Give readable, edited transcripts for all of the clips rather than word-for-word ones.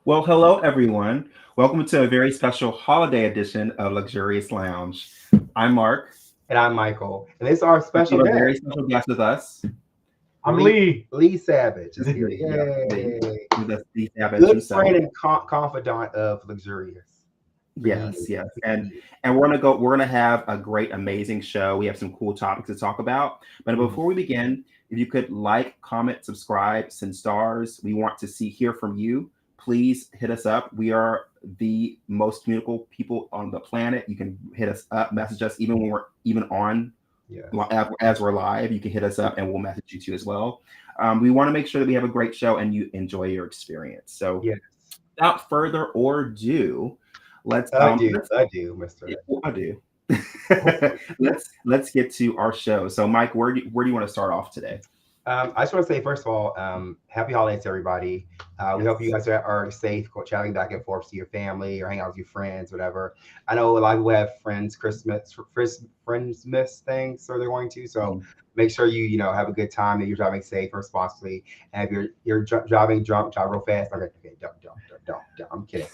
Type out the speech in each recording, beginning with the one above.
Well, hello everyone. Welcome to a very special holiday edition of Luxurious Lounge. I'm Mark, And I'm Michael. And this is our and we special have a guest, very special guest with us. I'm Lee Lee. Lee Savage is here. Yeah, Lee. Yay. With us, Steve Savage Good himself. friend and confidant of Luxurious. Yes, yes. And Lee. and we're gonna have a great, amazing show. We have some cool topics to talk about. But Mhm. before we begin, if you could like, comment, subscribe, send stars. We want to hear from you. Please hit us up. We are the most communicable people on the planet. You can hit us up, message us even when we're even on Yes. as we're live. You can hit us up and we'll message you too as well. We want to make sure that we have a great show and you enjoy your experience. So Yes. without further ado, let's I do. I do, Mr. yeah, I do. let's get to our show. So Mike, where do you want to start off today? I just want to say, first of all, happy holidays to everybody. We hope you Yes. guys are safe, traveling back and forth to your family or hang out with your friends, whatever. I know a lot of people have friendsmas things, so they're going to. So Mhm. make sure you have a good time, that you're driving safe and responsibly. And if you're driving drunk, drive real fast. Okay, don't. I'm kidding.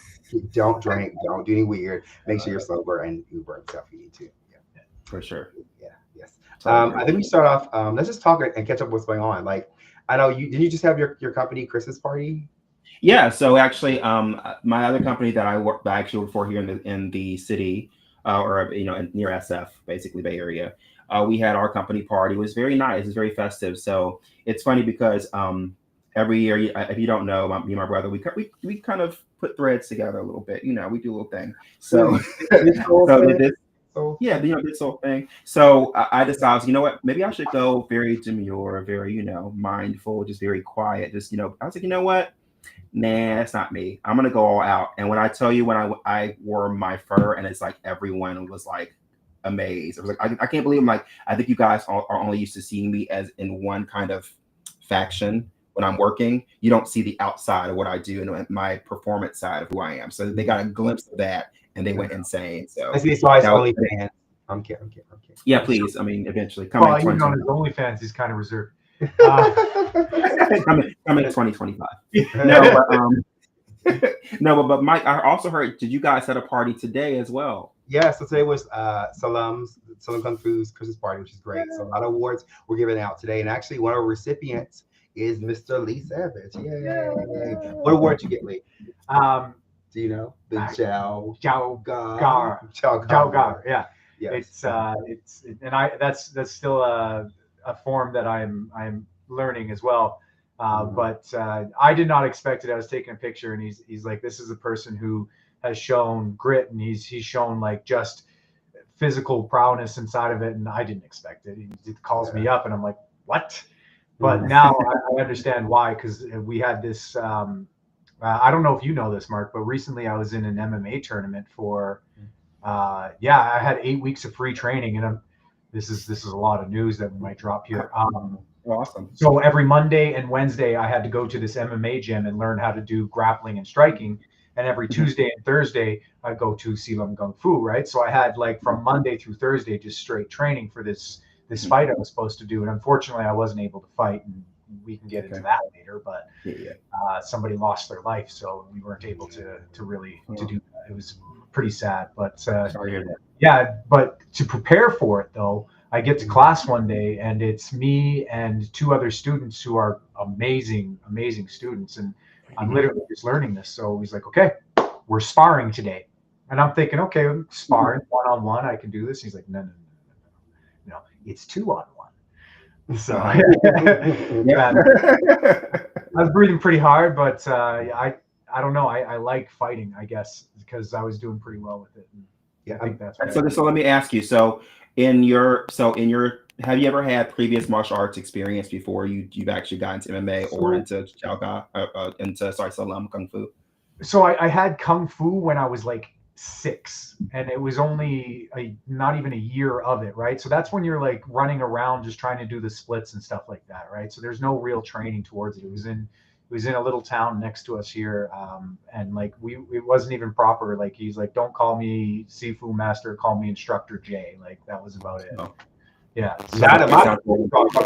Don't drink. Don't do any weird. Make sure you're sober and Uber and stuff you need to. Yeah. For sure. Yeah, yes. Totally I agree. think we start off. Let's just talk and catch up what's going on. Like, I know you did. You just have your company Christmas party? Yeah, so actually, my other company that I actually work for here in the city, or near SF, basically Bay Area, we had our company party. It was very nice. It was very festive. So it's funny because every year, if you don't know, me and my brother, we kind of put threads together a little bit. We do a little thing. So Really? This whole so thing. this So yeah, this whole thing. So I decided, you know what, maybe I should go very demure, very mindful, just very quiet. Just I was like, you know what. Nah, that's not me. I'm gonna go all out. And when I tell you, when I wore my fur, and it's like everyone was like amazed. I was like, I can't believe. I'm like, I think you guys are only used to seeing me as in one kind of faction when I'm working. You don't see the outside of what I do and my performance side of who I am. So they got a glimpse of that, and they went insane. I So see. So it's that was only fans. I'm kidding. yeah. Please, I mean, eventually coming in Well, even on 2020, his OnlyFans, he's kind of reserved. Uh, coming in 2025. No, but no, but Mike, I also heard. Did you guys had a party today as well? Yeah. So today was Salam Kung Fu's Christmas party, which is great. So a lot of awards were given out today, and actually one of our recipients is Mr. Lee Savage. Yay! What award you get, Lee? um, Do you know the Jiao Gar? Gar, Chow Jiao Gar. Gar. Yeah, Yes. and that's still a form that I'm learning as well. Mhm. But I did not expect it. I was taking a picture, and he's like, this is a person who has shown grit, and he's shown like just physical prowess inside of it, and I didn't expect it. He calls me up, and I'm like, what? But Mhm. now I understand why, because we had this. I don't know if you know this, Mark, but recently I was in an MMA tournament for. Yeah, I had 8 weeks of free training, and this is a lot of news that we might drop here. Awesome. So every Monday and Wednesday, I had to go to this MMA gym and learn how to do grappling and striking. And every Tuesday and Thursday, I go to Silam Kung Fu, right? So I had like from Monday through Thursday just straight training for this fight I was supposed to do. And unfortunately, I wasn't able to fight. And we can get into Okay. that later. But Yeah, yeah. somebody lost their life, so we weren't able to really to Oh, do that. It was pretty sad. But sorry to hear that. yeah, but to prepare for it though, I get to class one day and it's me and two other students who are amazing students, and I'm Mhm. literally just learning this. So he's like, "Okay, we're sparring today," and I'm thinking, "Okay, sparring one on one, I can do this." He's like, "No, it's 2-on-1." So Yeah. man, I was breathing pretty hard, but I don't know. I like fighting, I guess, because I was doing pretty well with it. And Yeah. I think that's And what so, I so let me ask you. Have you ever had previous martial arts experience before you've actually gotten into MMA or so into into Salam Kung Fu? so I had kung fu when I was like 6, and it was only not even a year of it, right? So that's when you're like running around just trying to do the splits and stuff like that, right? So there's no real training towards it. It was in a little town next to us here, and like it wasn't even proper. Like he's like, don't call me Sifu Master, call me Instructor J. Like that was about it. Oh, Yeah. Not a it lot. sounds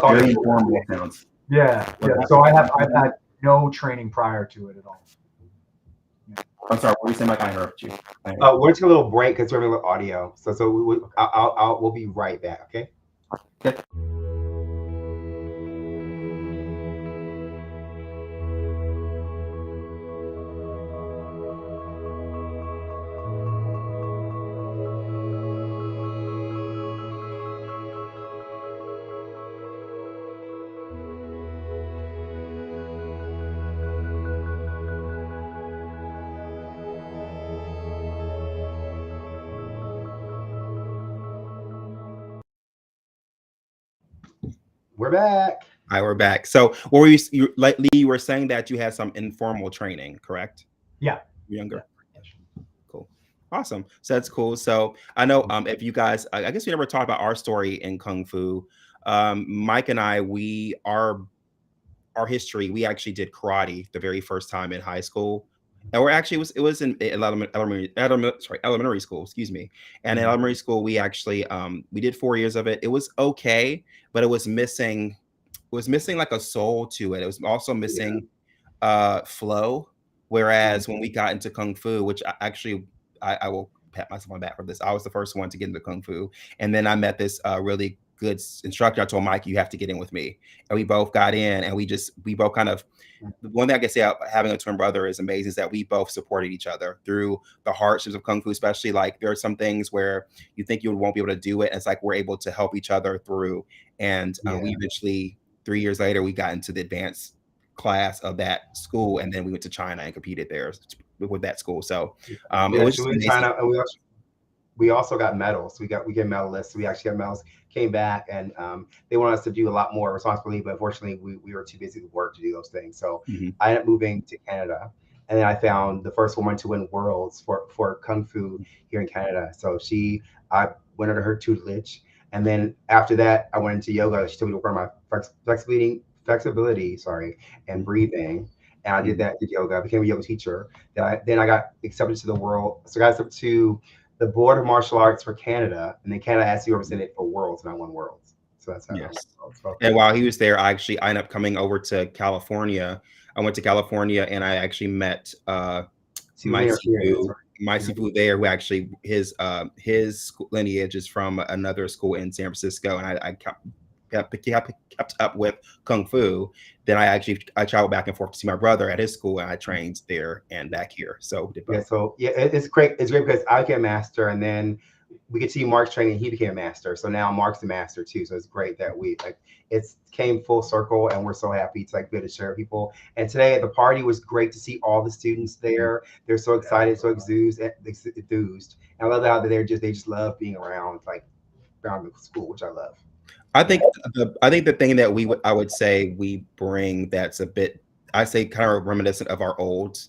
very informal. It sounds. Yeah. Was Yeah. that So I've had no training prior to it at all. I'm sorry, what were you saying? Like I interrupted you. We're taking a little break because we're having a little audio. So we'll be right back. Okay. Okay. We're back. All right, we're back. So, what were you lately? You were saying that you had some informal training, correct? Yeah. Younger. Cool. Awesome. So that's cool. So I know if you guys, I guess we never talked about our story in Kung Fu. Mike and I, we are our history. We actually did karate the very first time in high school. And we're actually it was in elementary school, excuse me. And in elementary school, we actually we did 4 years of it. It was okay, but it was missing like a soul to it. It was also missing flow. Whereas when we got into Kung Fu, which I will pat myself on the back for this. I was the first one to get into Kung Fu. And then I met this really good instructor. I told Mike, you have to get in with me. And we both got in and we both kind of, the one thing I can say about having a twin brother is amazing is that we both supported each other through the hardships of Kung Fu, especially like there are some things where you think you won't be able to do it. And it's like we're able to help each other through. And we eventually, 3 years later, we got into the advanced class of that school. And then we went to China and competed there with that school. So it was just amazing. China, and we also got medals. We get medalists. We actually got medals. Came back and they wanted us to do a lot more responsibility, but unfortunately we were too busy with work to do those things. So I ended up moving to Canada, and then I found the first woman to win worlds for Kung Fu here in Canada. So I went under her tutelage, and then after that I went into yoga. She told me to work on my flexibility, and breathing. And I did that, did yoga, I became a yoga teacher. Then I got accepted to the world. So I got accepted to the Board of Martial Arts for Canada. And then Canada asked me to represent it for Worlds, and I won Worlds. So that's how Yes. So, and while he was there, I ended up coming over to California. I went to California and I actually met my Sifu there, who actually his lineage is from another school in San Francisco, and I kept up with Kung Fu. Then I traveled back and forth to see my brother at his school, and I trained there and back here. So it's great. It's great because I became a master, and then we could see Mark's training. He became a master, so now Mark's the master too. So it's great that it's came full circle, and we're so happy to be able to share with people. And today at the party was great to see all the students there. They're so excited, so enthused, and I love how they just love being around around the school, which I love. I think the thing that I would say we bring that's a bit, I say kind of reminiscent of our old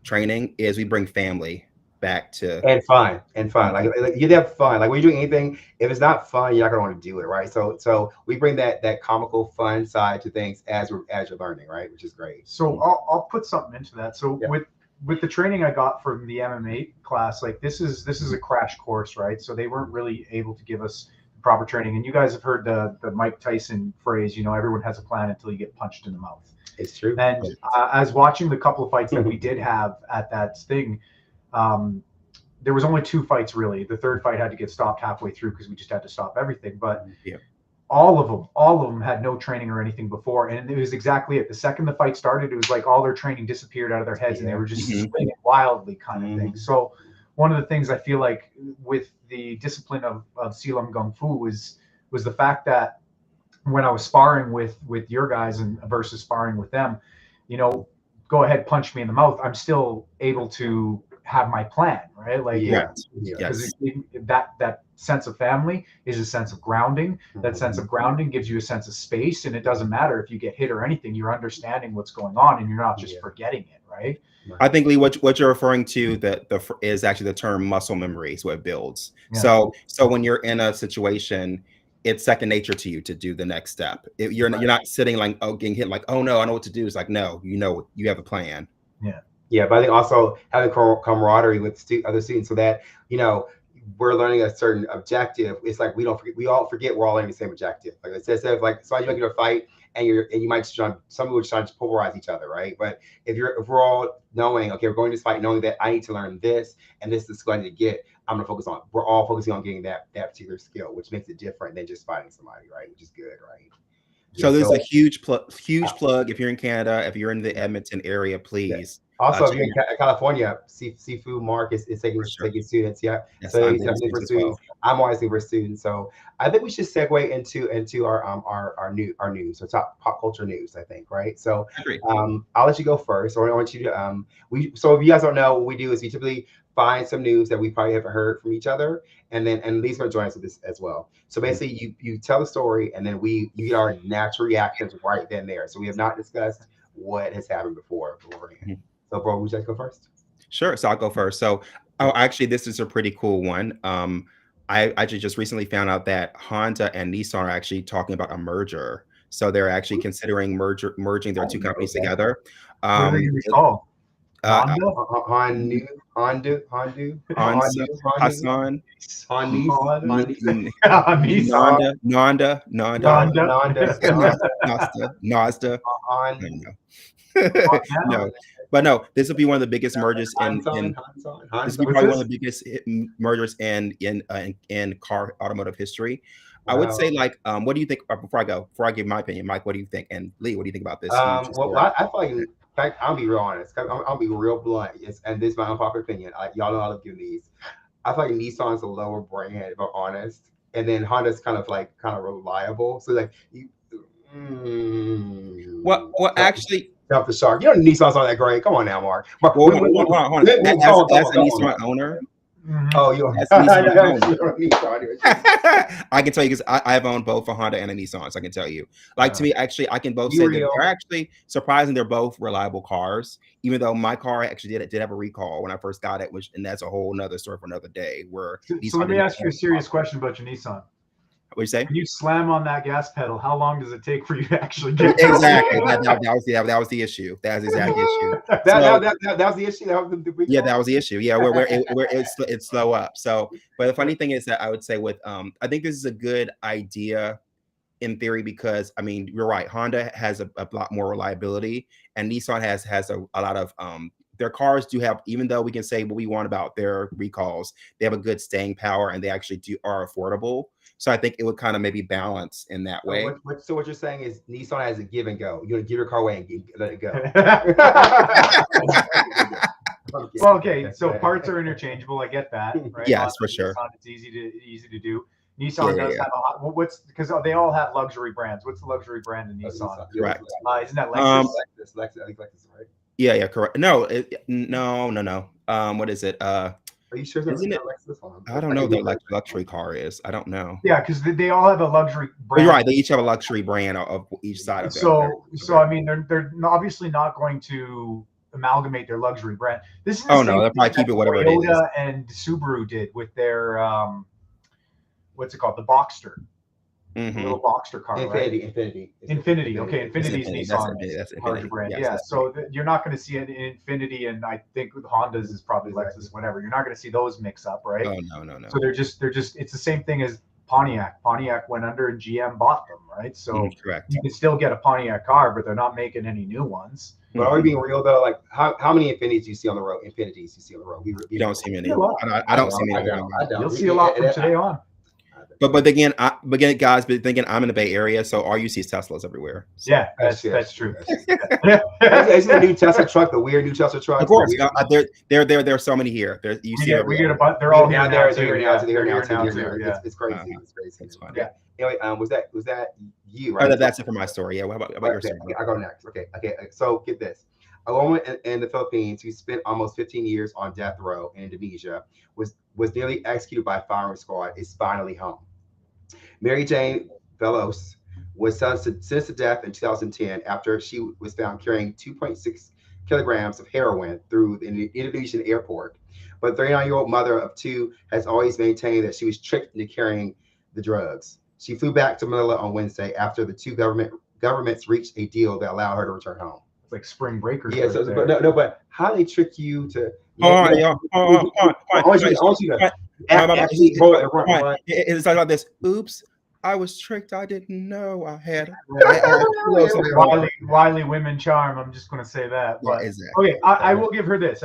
training is we bring family back to and fun. Like you have fun. Like when you're doing anything, if it's not fun, you're not gonna want to do it, right? So we bring that comical fun side to things as you're learning, right? Which is great. So I'll put something into that. So with the training I got from the MMA class, this is a crash course, right? So they weren't really able to give us proper training. And you guys have heard the Mike Tyson phrase, everyone has a plan until you get punched in the mouth. It's true. And as watching the couple of fights that we did have at that thing, there was only 2 fights really. The third fight had to get stopped halfway through because we just had to stop everything. But all of them had no training or anything before. And it was exactly it. The second the fight started, it was like all their training disappeared out of their heads and they were just swinging wildly kind of thing. So one of the things I feel like with the discipline of Silam Gung Fu was the fact that when I was sparring with your guys and versus sparring with them, go ahead, punch me in the mouth. I'm still able to have my plan, right? Because that sense of family is a sense of grounding. That sense of grounding gives you a sense of space, and it doesn't matter if you get hit or anything. You're understanding what's going on, and you're not just forgetting it, right? I think, Lee, what you're referring to is actually the term muscle memory is what it builds. Yeah. So when you're in a situation, it's second nature to you to do the next step. You're not sitting getting hit oh no, I know what to do. It's no, you have a plan. Yeah, but I think also having camaraderie with other students so that we're learning a certain objective, it's like we all forget we're all learning the same objective. Like it says, like so you get a fight and you might just some people trying to polarize each other, right? But if we're all knowing, okay, we're going to this fight knowing that I need to learn this and this is going to get, I'm gonna focus on. We're all focusing on getting that particular skill, which makes it different than just fighting somebody, right? Which is good, right? So there's a huge plug. If you're in Canada, if you're in the Edmonton area, please. Also, if you're in California, Seafood Mark is taking students. Yeah, yes, so he's looking for students. I'm always looking for students. So I think we should segue into our news, so top pop culture news. I think, right? So I'll let you go first. Or I want you to So if you guys don't know, what we do is we typically find some news that we probably haven't heard from each other, and Lee's going to join us with this as well. So basically, you tell the story, and then you get our natural reactions right then there. So we have not discussed what has happened beforehand. So, bro, would you like to go first? Sure. So I'll go first. So, actually, this is a pretty cool one. I actually just recently found out that Honda and Nissan are actually talking about a merger. So they're actually considering merging their two companies together. What are they going to be called? Honda, Hassan, Nanda. No, but no, this will be one of the biggest mergers this will be probably one of the biggest mergers in car automotive history. Wow. I would say, like, what do you think? Before I give my opinion, Mike, what do you think? And Lee, what do you think about this? Well, I feel like, in fact, I'll be real honest. I'll be real blunt. And this is my unpopular opinion. Y'all know I'll give these. I feel like Nissan's a lower brand, if I'm honest, and then Honda's kind of reliable. So like you. Well, actually. Jump the shark. You know Nissan's not that great. Come on now, Mark. Hold on. As a Nissan owner. Oh, you I can tell you because I've owned both a Honda and a Nissan, so I can tell you. To me, actually, I can both say that they're actually surprising. They're both reliable cars, even though my car actually did have a recall when I first got it, and that's a whole nother story for another day. So let me ask you a serious question about your Nissan. What you say? When you slam on that gas pedal, how long does it take for you to actually get exactly? that was the issue. That was exactly the issue. That was the issue. That was the issue. Yeah, where it's slow up. So, but the funny thing is that I would say I think this is a good idea in theory because I mean you're right. Honda has a lot more reliability, and Nissan has a lot of their cars do have, even though we can say what we want about their recalls, they have a good staying power and they actually are affordable. So I think it would kind of maybe balance in that way. So what you're saying is Nissan has a give and go. You're gonna give your car away and let it go. Well, okay. So parts are interchangeable. I get that, right? Yes, for sure. Nissan, it's easy to do. Nissan does have a lot. Because they all have luxury brands. What's the luxury brand in Nissan? Correct. Isn't that Lexus? Lexus, I think Lexus, right? Yeah, correct. No. What is it? Are you sure isn't it? I don't know what the luxury car is. I don't know. Yeah, because they all have a luxury brand. You're right. They each have a luxury brand of each side of it. So I mean, they're obviously not going to amalgamate their luxury brand. This is they'll probably keep it whatever Toyota it is. And Subaru did with their what's it called? The Boxster. The little Boxster car, Infinity. Okay, Infinity's Nissan's larger brand. Yeah, so you're not going to see an Infinity, and I think with Honda's is probably Lexus, whatever. You're not going to see those mix up, right? Oh, no. So they're just. It's the same thing as Pontiac. Pontiac went under, and GM bought them, right? So correct. You can still get a Pontiac car, but they're not making any new ones. But are we being real though? Like, how many Infinities do you see on the road? You don't see many. I don't see many. You'll see a lot from today on. But again, guys, I'm in the Bay Area, so all you see is Teslas everywhere. So. Yeah, that's true. Is the new Tesla truck, the weird new Tesla truck? Of course, there are so many here. You see, we get a bunch. They're all now. They're here now. It's crazy. It's funny. Yeah. Anyway, was that you? Right. That's it for my story. Yeah. What about your story? I go next. Okay. So get this. A woman in the Philippines who spent almost 15 years on death row in Indonesia was nearly executed by a firing squad is finally home. Mary Jane Velos was sentenced to death in 2010 after she was found carrying 2.6 kilograms of heroin through the Indonesian airport. But the 39-year-old mother of two has always maintained that she was tricked into carrying the drugs. She flew back to Manila on Wednesday after the two governments reached a deal that allowed her to return home. It's like spring breakers. Yeah, but how do they trick you to? It's like this. Oops, I was tricked. I didn't know I had. Wily women charm. I'm just going to say that. But exactly. Okay, I will give her this.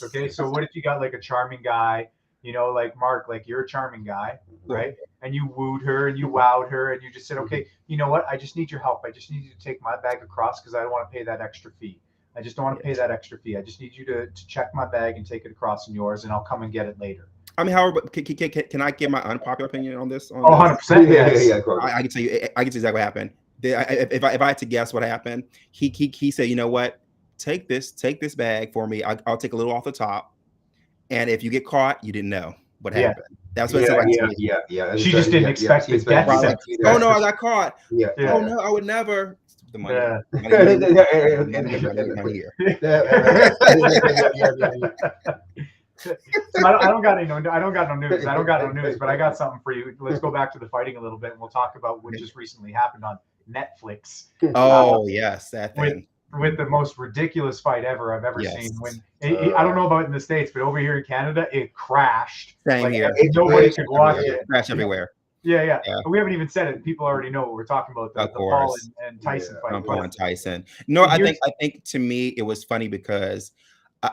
Okay, so what if you got like a charming guy? Like Mark, like you're a charming guy, right? And you wooed her and you wowed her and you just said, okay, you know what? I just need your help. I just need you to take my bag across because I don't want to pay that extra fee. I just don't want to pay that extra fee. I just need you to check my bag and take it across in yours, and I'll come and get it later. I mean, however, can I give my unpopular opinion on this? 100%. Yeah. I can tell you. I can tell you exactly what happened. If I had to guess what happened, he said, you know what? Take this bag for me. I'll take a little off the top, and if you get caught, you didn't know what happened. That's what it's yeah. She just didn't expect the death sentence. Oh no, I got caught. Yeah. Oh no, I would never. The money. I don't got no news. But I got something for you. Let's go back to the fighting a little bit, and we'll talk about what just recently happened on Netflix. Oh yes, that thing. With the most ridiculous fight ever I've ever seen. When I don't know about it in the States, but over here in Canada, it crashed. Same here. Nobody could watch it. Crashed everywhere. Yeah. We haven't even said it. People already know what we're talking about. The Paul and Tyson fight. Paul and Tyson. No, I think to me it was funny because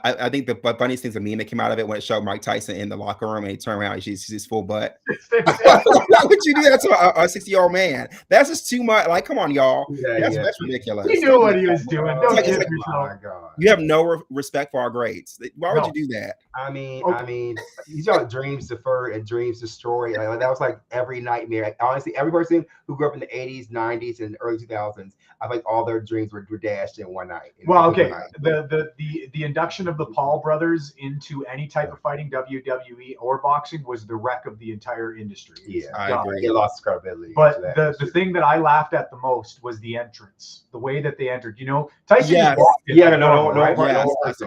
I think the funniest thing to me that came out of it when it showed Mike Tyson in the locker room and he turned around and she's full butt. Why would you do that to a 60-year-old man? That's just too much. Like, come on, y'all. That's ridiculous. He knew what he was doing. Don't like, give like, yourself. Oh my God. You have no respect for our grades. Why would you do that? I mean, these are dreams deferred and dreams destroyed. Like, that was like every nightmare. Like, honestly, every person who grew up in the 80s, 90s, and early 2000s, I think all their dreams were dashed in one night. The induction of the Paul brothers into any type of fighting, WWE or boxing, was the wreck of the entire industry. I agree. It lost credibility. But the thing that I laughed at the most was the entrance, the way that they entered. Tyson.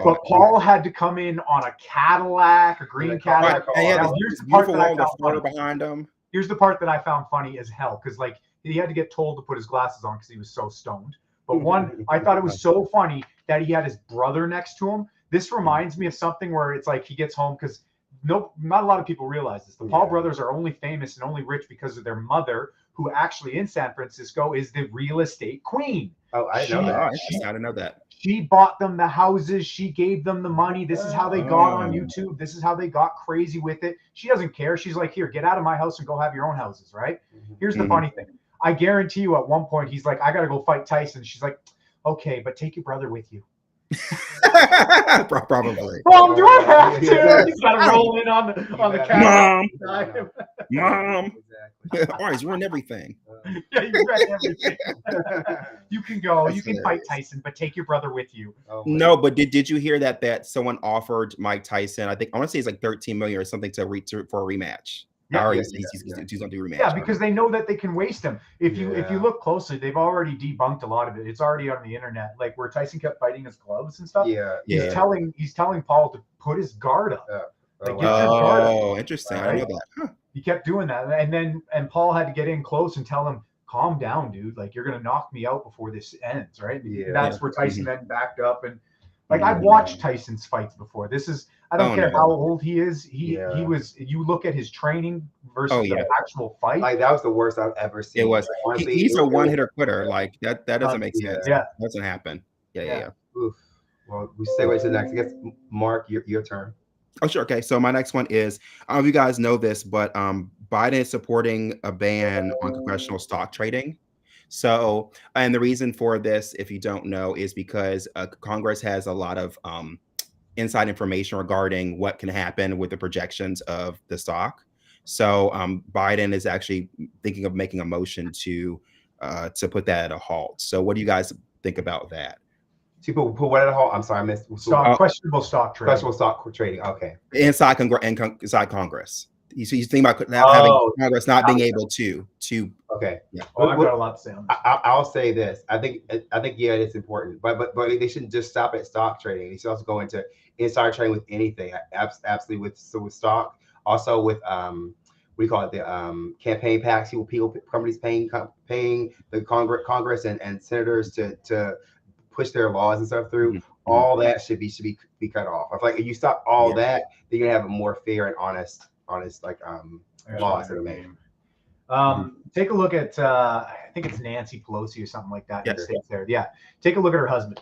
But Paul had to come in on a Cadillac, a green Cadillac. Here's the part that I found funny. Behind him. Here's the part that I found funny as hell, because like he had to get told to put his glasses on because he was so stoned. But I thought it was so funny that he had his brother next to him. This reminds me of something where it's like he gets home because not a lot of people realize this. The Paul brothers are only famous and only rich because of their mother, who actually in San Francisco is the real estate queen. Oh, I didn't know that. She bought them the houses. She gave them the money. This is how they got on YouTube. This is how they got crazy with it. She doesn't care. She's like, here, get out of my house and go have your own houses, right? Here's the funny thing. I guarantee you at one point, he's like, I got to go fight Tyson. She's like, okay, but take your brother with you. Probably. Mom, do I have to? He's got to roll in on the camera. Mom. All right, he's ruined everything. Yeah, you ruined everything. You can go. You can fight Tyson, but take your brother with you. No, but did you hear that someone offered Mike Tyson? I want to say it's like $13 million or something for a rematch. He's gonna do rematch. Yeah, because they know that they can waste him. If you look closely, they've already debunked a lot of it. It's already on the internet, like where Tyson kept fighting his gloves and stuff. He's telling Paul to put his guard up. Interesting. Right? I know that. Huh. He kept doing that, and Paul had to get in close and tell him, "Calm down, dude. Like you're gonna knock me out before this ends, right?" That's where Tyson then backed up and. Like I've watched Tyson's fights before. I don't care how old he is. He was. You look at his training versus the actual fight. Like that was the worst I've ever seen. It was. Honestly, he's a one-hitter quitter. Like that doesn't make sense. That doesn't happen. Yeah. Oof. Well, we segue to the next. I guess Mark, your turn. Oh sure. Okay. So my next one is. I don't know if you guys know this, but Biden is supporting a ban on congressional stock trading. So, and the reason for this, if you don't know, is because Congress has a lot of inside information regarding what can happen with the projections of the stock. So Biden is actually thinking of making a motion to put that at a halt. So what do you guys think about that? To put what at a halt? I'm sorry, I missed. Questionable stock trading. Questionable stock trading. Okay. Inside Congress. He's thinking about having Congress not being able to. Okay. Yeah. Well, I've got a lot to say on this. I'll say this. I think it's important, but they shouldn't just stop at stock trading. They should also go into insider trading with anything. Absolutely with stock. Also with we call it the campaign packs. Companies paying the Congress and senators to push their laws and stuff through. All that should be cut off. I feel like if you stop all that, then you're gonna have a more fair and honest honest like I gotta laws find that are her made. name. Mhm. Take a look at I think it's Nancy Pelosi or something like that in the Yes. States there. Yeah. Take a look at her husband.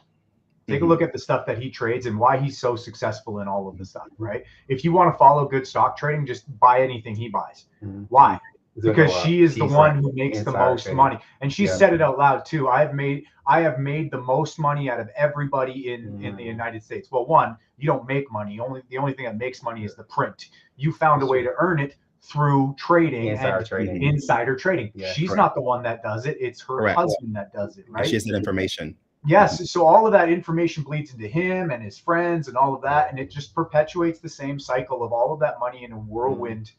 Take a Mhm. look at the stuff that he trades and why he's so successful in all of the stuff, right? If you want to follow good stock trading, just buy anything he buys. Mhm. Why? Is there Because no, she is the she's one who makes the insider most trading? money. And she Yeah. said it out loud too. I have made the most money out of everybody in the Mm. United States. Well, one, you don't make money. The only thing that makes money is the print. You found a way to earn it through trading Insider and trading. insider trading. Yeah, She's correct. not the one that does it. It's her Correct. husband that does it, And right? she has that information. Yes. So all of that information bleeds into him and his friends and all of that. And it just perpetuates the same cycle of all of that money in a whirlwind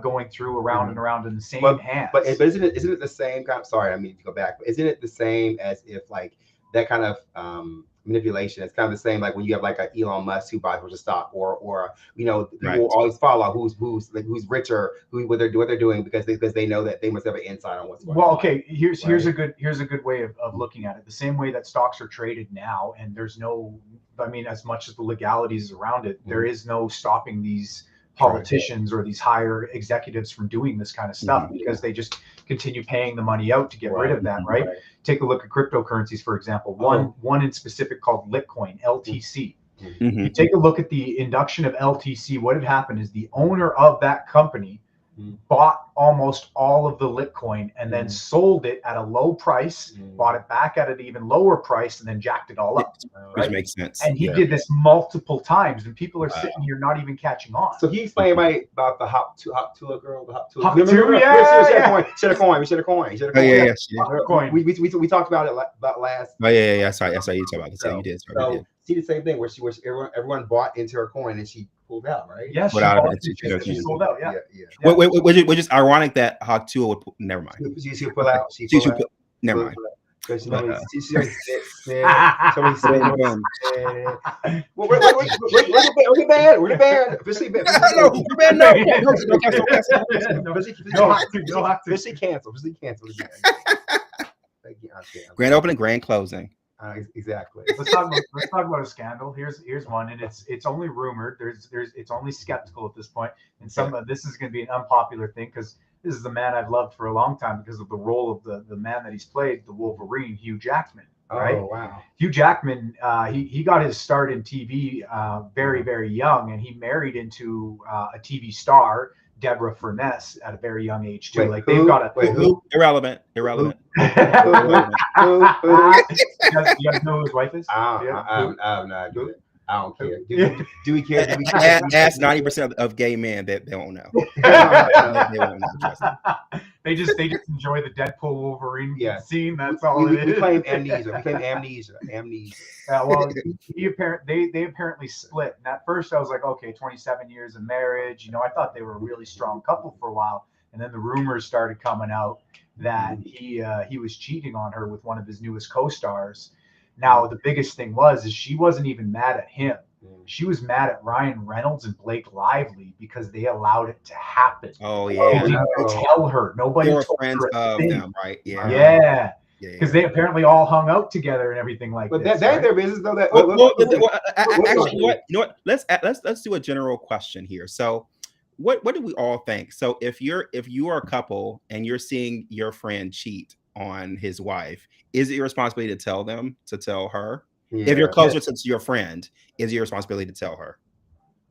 going through around and around in the same hands. But isn't it the same kind of, sorry, I mean to go back, but isn't it the same as if like that kind of manipulation? It's kind of the same like when you have like a Elon Musk who buys a bunch of stock, or you know, people Right. will always follow who's richer, what they're doing because they know that they must have an insight on what's going on. Well, okay, here's a Right. good way of looking at it. The same way that stocks are traded now, and there's no, I mean, as much as the legalities around it, there is no stopping these politicians or these higher executives from doing this kind of stuff because they just continue paying the money out to get rid of that, right? Take a look at cryptocurrencies, for example. One in specific called Litcoin, LTC. Mhm. You take a look at the induction of LTC. What had happened is the owner of that company bought almost all of the Litcoin and then sold it at a low price, bought it back at an even lower price, and then jacked it all up. Which Right? makes sense. And he Yeah. did this multiple times, and people are sitting here not even catching on. So he explained right about the hop to girl, the hop to. Hop Remember, to, we yeah. should have coin. Oh yeah. Coin. We talked about it about last. Oh yeah. I saw you talk about it. So you did. So see the same thing where everyone bought into her coin and she pulled out, right? Yes, Put out of bought it, it, she sold out. Yeah. Which is ironic that Haktua would. Never mind. She pull out. She should put. Never mind. Because But, she's always We're the band. We're the band. Officially band. Officially canceled. Officially canceled. Grand opening, grand closing. Exactly. Let's talk about a scandal. Here's one, and it's only rumored. It's only skeptical at this point, and this is going to be an unpopular thing because this is the man I've loved for a long time because of the role of the man that he's played, the Wolverine, Hugh Jackman. Right? Oh wow. Hugh Jackman, he got his start in TV very, very young, and he married into a TV star, Deborah Furness, at a very young age too. They've got a irrelevant. You guys know who his wife is? I don't care. Do we care? Ask 90% of gay men that they won't know. They won't know. Trust me. They just enjoy the Deadpool Wolverine scene. That's all we it is. claim amnesia. We claim amnesia. Well, they apparently split. And at first I was like, okay, 27 years of marriage. You know, I thought they were a really strong couple for a while. And then the rumors started coming out that he was cheating on her with one of his newest co-stars. Now, the biggest thing is she wasn't even mad at him. She was mad at Ryan Reynolds and Blake Lively because they allowed it to happen. Oh yeah. They didn't tell her. Nobody were told friends her of them, right? Yeah. Yeah. Because they apparently all hung out together and everything like but this. But that's their business, though. Actually, you know what? Let's do a general question here. So, what do we all think? So, if you are a couple and you're seeing your friend cheat on his wife, is it your responsibility to tell her? Yeah. If you're closer to your friend, is it your responsibility to tell her?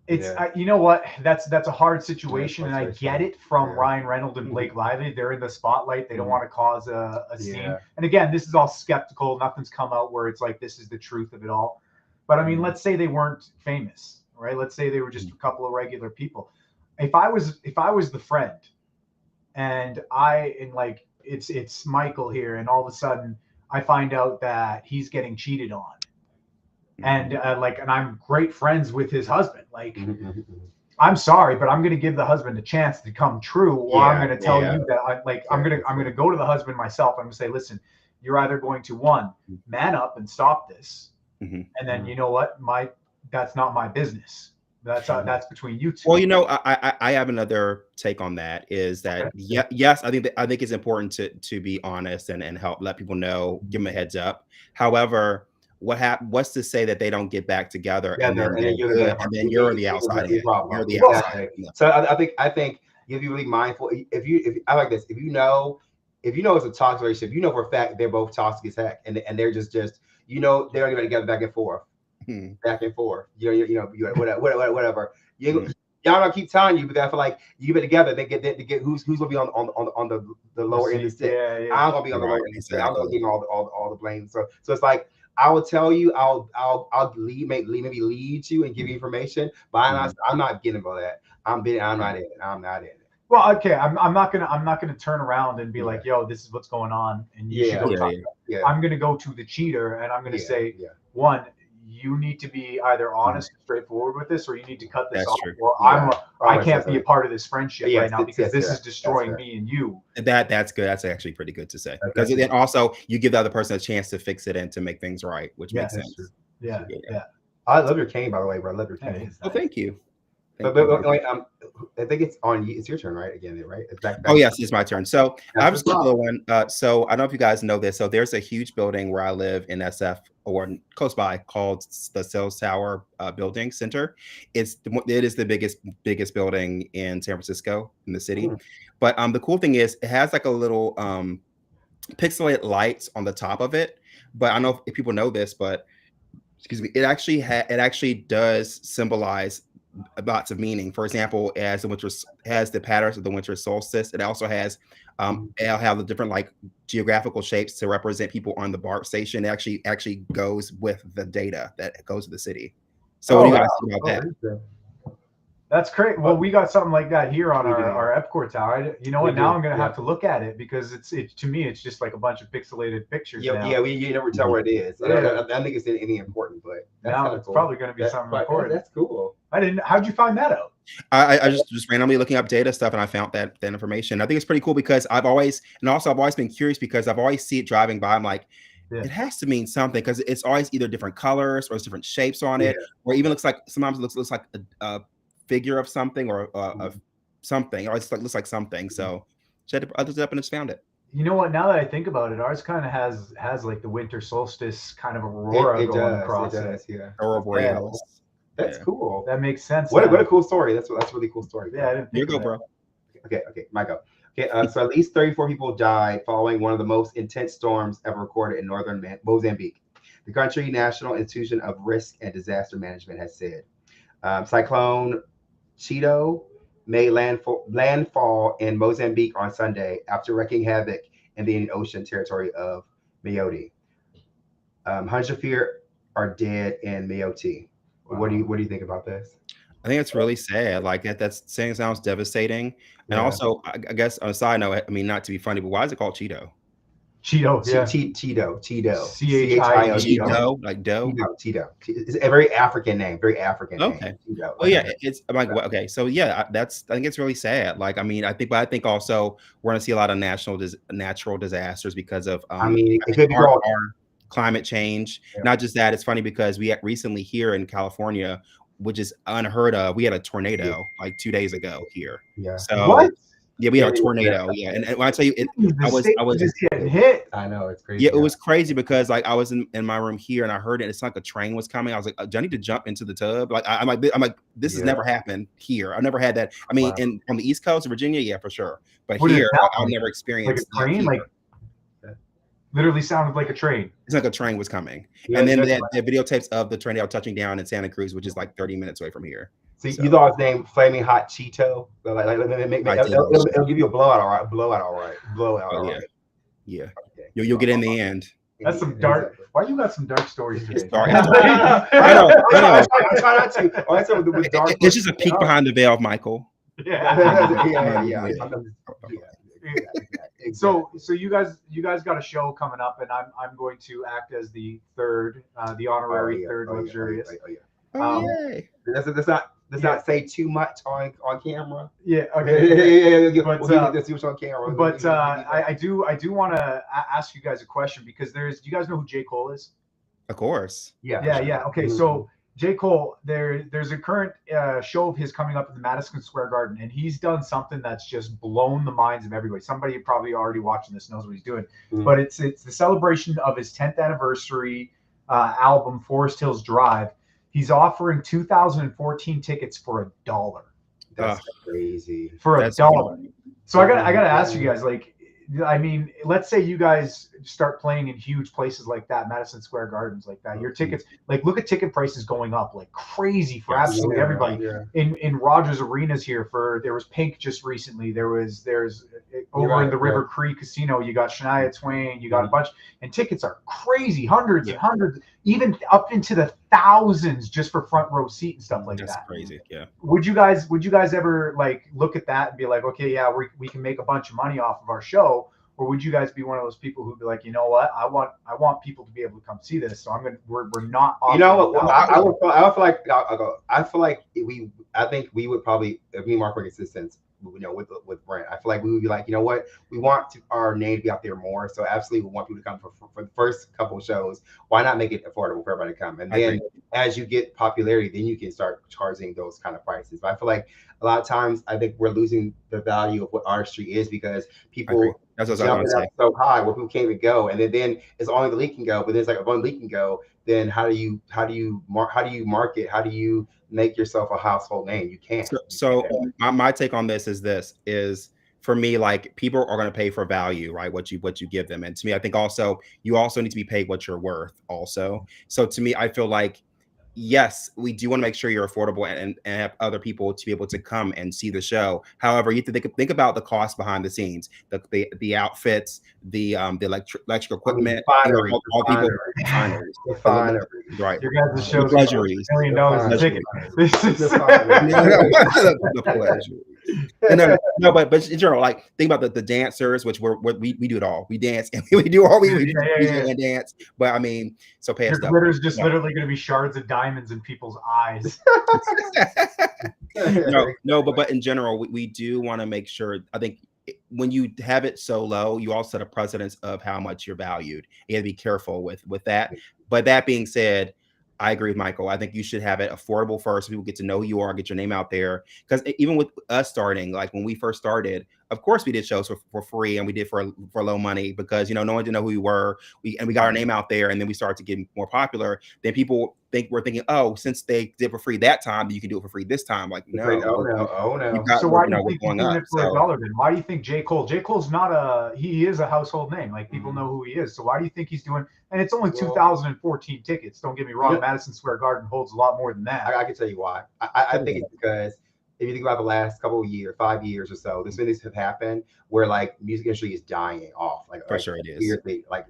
It's you know what, that's a hard situation, and I get it from Ryan Reynolds and Blake Lively. They're in the spotlight. They don't want to cause a scene. And again, this is all skeptical. Nothing's come out where it's like this is the truth of it all. But I mean, let's say they weren't famous, right? Let's say they were just a couple of regular people. If I was the friend, and it's Michael here, and all of a sudden I find out that he's getting cheated on. And and I'm great friends with his husband. I'm sorry, but I'm going to give the husband a chance to come true, or I'm going to tell you that I'm going to go to the husband myself. I'm going to say, listen, you're either going to man up and stop this, and then you know what, that's not my business. That's between you two. Well, you know, I have another take on that. Is that yes, I think it's important to be honest and help let people know, give them a heads up. However, what's to say that they don't get back together and then and then you're good, and then you're the outside in. You're the outside. Exactly. So I think you have to be really mindful. If I like this, if you know it's a toxic relationship, you know for a fact they're both toxic as heck, and they're just you know they're gonna get back and forth, back and forth. Whatever. Y'all don't keep telling you, but I feel like you get together, they get who's gonna be on the lower end of the stick. I'm gonna be on the lower end of the stick. I'm gonna give all the blame. So it's like I will tell you, I'll maybe lead you and give you information, but I'm not getting about that. I'm not in it. I'm not in it. Well, okay, I'm not gonna turn around and be like, yo, this is what's going on, and you should go talk. I'm gonna go to the cheater and I'm gonna say, one, you need to be either honest and straightforward with this, or you need to cut this off. Or I can't be a part of this friendship right now because this is destroying me and you. That's good. That's actually pretty good to say, because then also you give the other person a chance to fix it and to make things right, which makes sense. Yeah. I love your cane, by the way, bro. I love your cane. Oh, thank you. But I think it's on you. It's your turn, right? Again, right? It's back. Oh yes, it's my turn. So I was the one. So I don't know if you guys know this. So there's a huge building where I live in SF or close by called the Sales Tower Building Center. It is the biggest building in San Francisco, in the city. But the cool thing is it has like a little pixelated lights on the top of it. But I don't know if people know this, but excuse me, it actually does symbolize lots of meaning. For example, as the winter has the patterns of the winter solstice, it also has it'll have the different like geographical shapes to represent people on the BART station. It actually goes with the data that goes to the city. So what do you guys think about that? That's great. Well, we got something like that here on our Epcot tower. You know what? Now I'm gonna have to look at it because to me it's just like a bunch of pixelated pictures. You never tell where it is. I don't think it's anything important, but now it's probably gonna be something important. That's cool. How'd you find that out? I just randomly looking up data stuff and I found that information. I think it's pretty cool because I've always been curious because I've always see it driving by. I'm like, it has to mean something because it's always either different colors or it's different shapes on it, or even sometimes it looks like a figure of something or of something, or it's like looks like something. So I looked it up and just found it. You know what? Now that I think about it, ours kind of has like the winter solstice kind of aurora going across it. Aurora borealis. That's cool. That makes sense. What a cool story. That's a really cool story. Bro. Yeah, I didn't think Here you go, bro. Okay, my go. Okay, so at least 34 people died following one of the most intense storms ever recorded in northern Mozambique. The country National Institution of Risk and Disaster Management has said. Cyclone Cheeto made landfall in Mozambique on Sunday after wreaking havoc in the Indian Ocean territory of Mayotte. Hundreds of few are dead in Mayotte. Wow. What do you think about this? I think it's really sad. Like sounds devastating. And also, I guess on a side note, I mean, not to be funny, but why is it called Cheeto? Cheeto, Cheeto. CHIO. Cheeto, like dough. Cheeto. It's a very African name. Very African name. Cheeto. Well, yeah, it's like okay. So yeah, I think it's really sad. Like, I mean, I think also we're gonna see a lot of natural disasters because of it could be our climate change. Not just that, it's funny because we recently here in California, which is unheard of, we had a tornado like 2 days ago here. Yeah. So what? Yeah, we had a tornado. Yeah, and when I tell you, I was just getting hit. I know, it's crazy. Yeah, it was crazy because like I was in my room here and I heard it. It's like a train was coming. I was like, do I need to jump into the tub? Like I'm like this has never happened here. I've never had that. I mean, on the East Coast of Virginia, yeah, for sure. But here, I've never experienced like a train. Like literally sounded like a train. It's like a train was coming, and then the videotapes of the tornado touching down in Santa Cruz, which is like 30 minutes away from here. So you thought his name Flaming Hot Cheeto? It'll give you a blowout, all right. Blowout, all right. Yeah. You'll get in the end. That's some dark. Why you got some dark stories today? I know. I try not to. It's just a peek behind the veil of Michael. Yeah. So you guys got a show coming up, and I'm going to act as the third, the honorary third luxurious. Yay. Let's not say too much on camera. Yeah. Okay. But on camera. But I do want to ask you guys a question because do you guys know who J. Cole is? Of course. Yeah. Okay. So J. Cole, there's a current show of his coming up at the Madison Square Garden, and he's done something that's just blown the minds of everybody. Somebody probably already watching this knows what he's doing, but it's the celebration of his 10th anniversary album Forest Hills Drive. He's offering 2014 tickets for $1. That's crazy. For That's $1. funny. So I gotta ask you guys, like, I mean, let's say you guys start playing in huge places like that, Madison Square Gardens, like that. Your tickets, like, look at ticket prices going up like crazy for absolutely everybody. Yeah. In Rogers Arenas here, there was Pink just recently. There's over in the River Cree Casino, you got Shania Twain, you got a bunch, and tickets are crazy, hundreds and hundreds, even up into the thousands just for front row seat and stuff like that. That's crazy. Yeah. Would you guys ever like look at that and be like, okay, yeah, we can make a bunch of money off of our show? Or would you guys be one of those people who'd be like, you know what, I want people to be able to come see this, so we're not. You know what? I feel like I think we would probably, if me and Mark were consistent, you know, with Brent, I feel like we would be like, you know what, we want our name to be out there more, so absolutely we want people to come for the first couple of shows. Why not make it affordable for everybody to come? And then as you get popularity, then you can start charging those kind of prices. But I feel like a lot of times I think we're losing the value of what artistry is because people that's what I was jumping up so high where people can't even go, and then it's only the league can go. But then it's like if only the league can go, then how do you market? How do you make yourself a household name? You can't. So my take on this is for me, like, people are going to pay for value, right? What you give them. And to me, I think also you also need to be paid what you're worth also. So to me, I feel like, yes, we do want to make sure you're affordable and have other people to be able to come and see the show. However, you have to think about the cost behind the scenes, the outfits, the electric equipment, all people, right? Your guys' show is $1 million a ticket. This is the pleasure. No, but in general, like, think about the dancers, which we do it all. We dance and we do all we do and dance. But I mean, so pay us. Your glitter's just literally going to be shards of diamonds in people's eyes. No, but in general, we do want to make sure. I think when you have it so low, you also set a precedence of how much you're valued. You have to be careful with that. But that being said, I agree with Michael. I think you should have it affordable first, so people get to know who you are, get your name out there. Because even with us starting, like when we first started, of course we did shows for free, and we did for low money because, you know, no one didn't know who we were. We got our name out there, and then we started to get more popular. Then people we're thinking, oh, since they did for free that time, you can do it for free this time. Like, no. So why do you think he's doing it for $1 then? Why do you think J. Cole? J. Cole's he is a household name. Like, people know who he is. So why do you think he's doing? And it's only 2014 tickets. Don't get me wrong. Madison Square Garden holds a lot more than that. I can tell you why. I think it's because if you think about the last couple of years, 5 years or so, there's been things have happened where like music industry is dying off. Like, for sure it is. Weirdly, like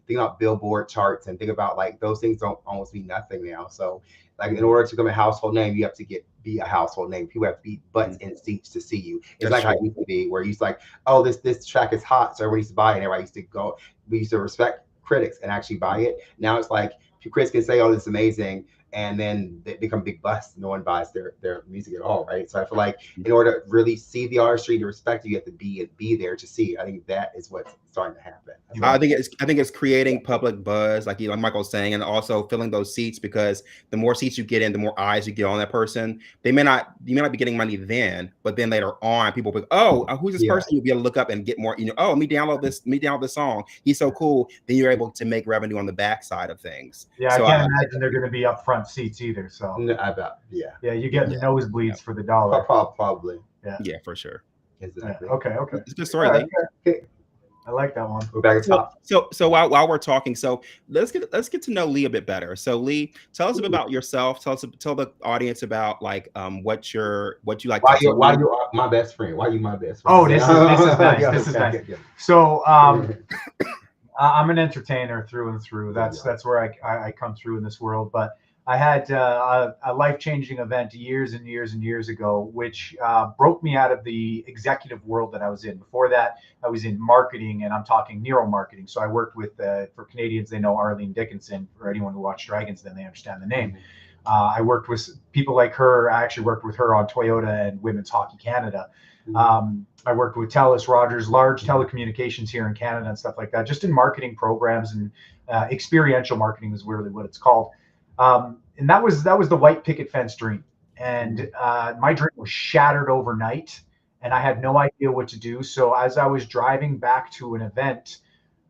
think about Billboard charts and think about like those things don't almost mean nothing now. So like in order to become a household name, you have to be a household name. People have to be butts in seats to see you. It's like how it used to be, where you used like, oh, this track is hot, so everybody used to buy it. And everybody used to go. We used to respect critics and actually buy it. Now it's like critics can say, oh, this is amazing, and then they become big busts. No one buys their music at all, right? So I feel like in order to really see the artistry, to respect you have to be there to see it. I think that is what's starting to happen. I think it's creating public buzz, like Michael was saying, and also filling those seats, because the more seats you get in, the more eyes you get on that person. You may not be getting money then, but then later on, people will be, oh, who's this person? You'll be able to look up and get more. You know, oh, let me download this song. He's so cool. Then you're able to make revenue on the backside of things. Yeah, so I can't imagine they're going to be upfront seats either. So I bet. Yeah, you get nosebleeds for the $1. Probably. Yeah, for sure. Exactly. Yeah. Okay. It's a good story. Okay. I like that one. We're back at top. So while we're talking, so let's get to know Lee a bit better. So Lee, tell us a bit about yourself. Tell the audience about like what you like. Why you my best friend? Why you my best friend? Oh, this is nice. This is nice. So I'm an entertainer through and through. That's where I come through in this world. But I had a life-changing event years and years and years ago, which broke me out of the executive world that I was in. Before that, I was in marketing, and I'm talking neuromarketing. So I worked with, for Canadians, they know Arlene Dickinson. For anyone who watched Dragons, then they understand the name. I worked with people like her. I actually worked with her on Toyota and Women's Hockey Canada. I worked with TELUS, Rogers, large telecommunications here in Canada and stuff like that, just in marketing programs, and experiential marketing is really what it's called. And that was the white picket fence dream. And my dream was shattered overnight, and I had no idea what to do. So as I was driving back to an event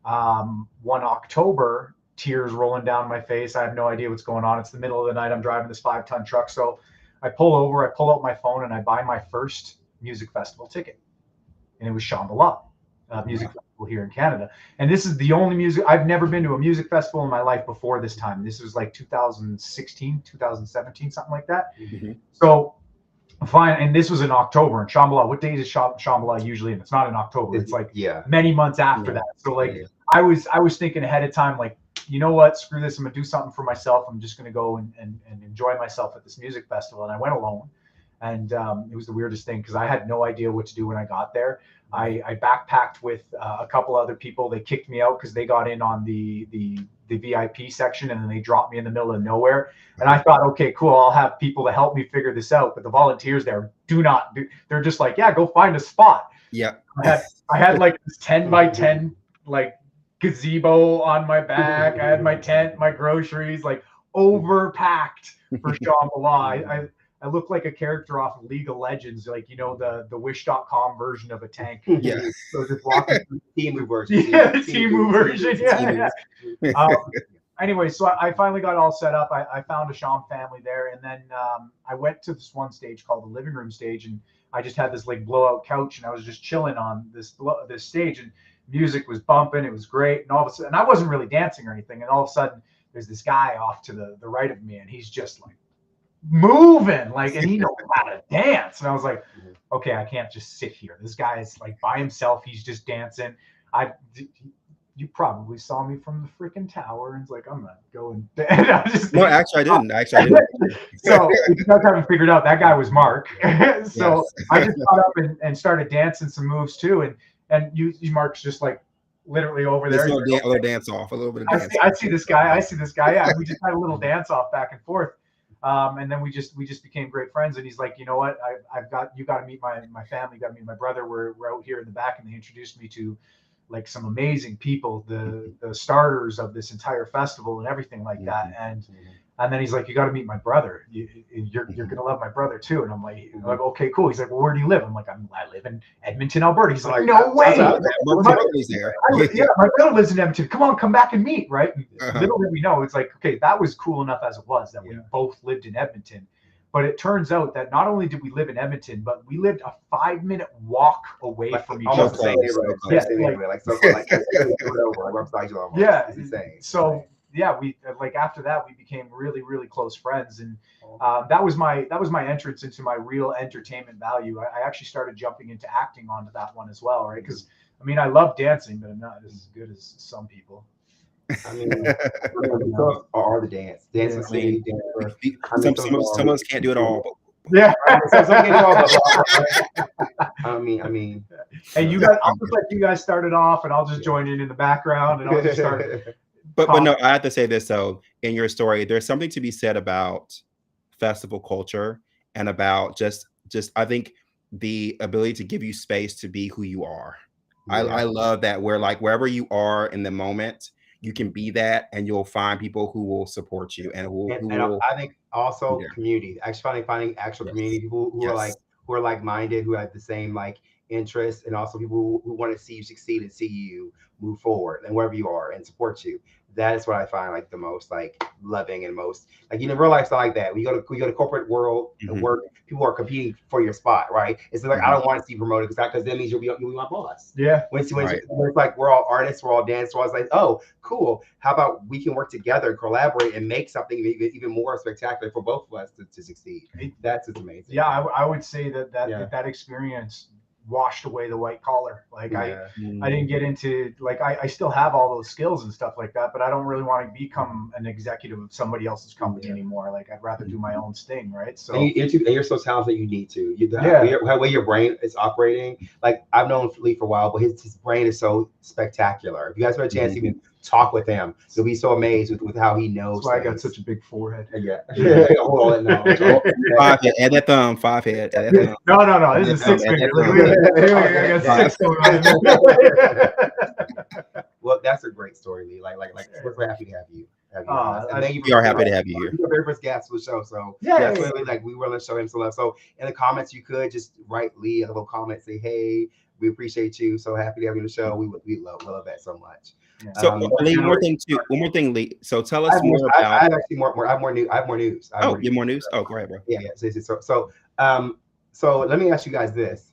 one October tears rolling down my face. I have no idea what's going on. It's the middle of the night. I'm driving this 5-ton truck. So I pull over, I pull out my phone, and I buy my first music festival ticket. And it was Shambhala Music Festival here in Canada. And this is the only music, I've never been to a music festival in my life before this time. This was like 2016, 2017, something like that. So fine. And this was in October. And Shambhala, what days is Shambhala usually in? It's not in October. It's like many months after that. So like I was thinking ahead of time, like, you know what, screw this. I'm going to do something for myself. I'm just going to go and enjoy myself at this music festival. And I went alone. And it was the weirdest thing because I had no idea what to do when I got there. I backpacked with a couple other people. They kicked me out because they got in on the VIP section, and then they dropped me in the middle of nowhere. And I thought, okay, cool, I'll have people to help me figure this out. But the volunteers there they're just like, yeah, go find a spot. Yeah. I had like this 10 by 10 like gazebo on my back. I had my tent, my groceries, like overpacked for Shambhala. I look like a character off of League of Legends, like, you know, the Wish.com version of a tank. Yeah. So just walking through the Timu version. Yeah, the Timu version. Yeah. Anyway, so I finally got all set up. I found a Sham family there, and then I went to this one stage called the living room stage, and I just had this like blowout couch, and I was just chilling on this stage, and music was bumping. It was great, and all of a sudden, and I wasn't really dancing or anything, and all of a sudden, there's this guy off to the right of me, and he's just like moving, like, and he knows how to dance. And I was like, okay, I can't just sit here. This guy is like by himself. He's just dancing. You probably saw me from the freaking tower, and it's like, I'm not going. No, actually, I didn't. So if you guys haven't figured out, that guy was Mark. So I just got up and started dancing some moves too, and you Mark's just like literally over there. A little dance off, a little bit of dance. I see this guy. Yeah, we just had a little dance off back and forth. And then we just became great friends. And he's like, you know what, you got to meet my family, you got to meet my brother. We're out here in the back, and they introduced me to like some amazing people, the starters of this entire festival and everything like that. And then he's like, you got to meet my brother. You're gonna love my brother too. And I'm like, okay, cool. He's like, well, where do you live? I'm like, I live in Edmonton, Alberta. He's like, no way. Yeah, my brother lives in Edmonton. Come back and meet, right? Little did we know, it's like, okay, that was cool enough as it was that we both lived in Edmonton. But it turns out that not only did we live in Edmonton, but we lived a 5-minute walk away from each other. So yeah, we like after that we became really, really close friends, and that was my entrance into my real entertainment value. I actually started jumping into acting onto that one as well, right? Because I mean, I love dancing, but I'm not as good as some people. I mean, are the dance. Some of us can't do it all. Yeah. I mean. And you guys, I'll just let you guys start it off, and I'll just join in the background, and I'll just start. But no, I have to say this though. In your story, there's something to be said about festival culture and about just I think the ability to give you space to be who you are. I love that where like wherever you are in the moment, you can be that, and you'll find people who will support you and who will. I think also community. Actually, finding actual community people who are like-minded, who have the same like interests, and also people who want to see you succeed and see you move forward and wherever you are and support you. That is what I find like the most like loving and most like, you know, real life's not like that. We go to corporate world and work, people are competing for your spot, right? It's like I don't want to see you promoted because that means you'll be my boss. Yeah. When it's like we're all artists, we're all dancers. So I was like, oh, cool. How about we can work together, collaborate, and make something even more spectacular for both of us to succeed. That's just amazing. Yeah, I would say that experience washed away the white collar. Like I didn't get into like I still have all those skills and stuff like that, but I don't really want to become an executive of somebody else's company anymore. Like I'd rather do my own thing, right? So and you're so talented, you need to. The way your brain is operating. Like I've known Lee for a while, but his brain is so spectacular. If you guys have a chance to even talk with him, you'll be so amazed with how he knows. That's why I got such a big forehead. Hold on, no. 5 head, add that thumb, 5 head. No. This is 6 finger. I got 6 going on. Well, that's a great story, Lee. Like we're happy to have you. We are happy to have you here. You're the very first guest for the show, so really like we want to show him some love. So in the comments, you could just write Lee a little comment, say, hey, We appreciate you. So happy to have you on the show. We love that so much. Yeah. So Lee, one more thing, Lee. So tell us more about. I have actually more. I have more news. I have more news. Oh, you have more news? Oh, go ahead, bro. Yeah. So let me ask you guys this.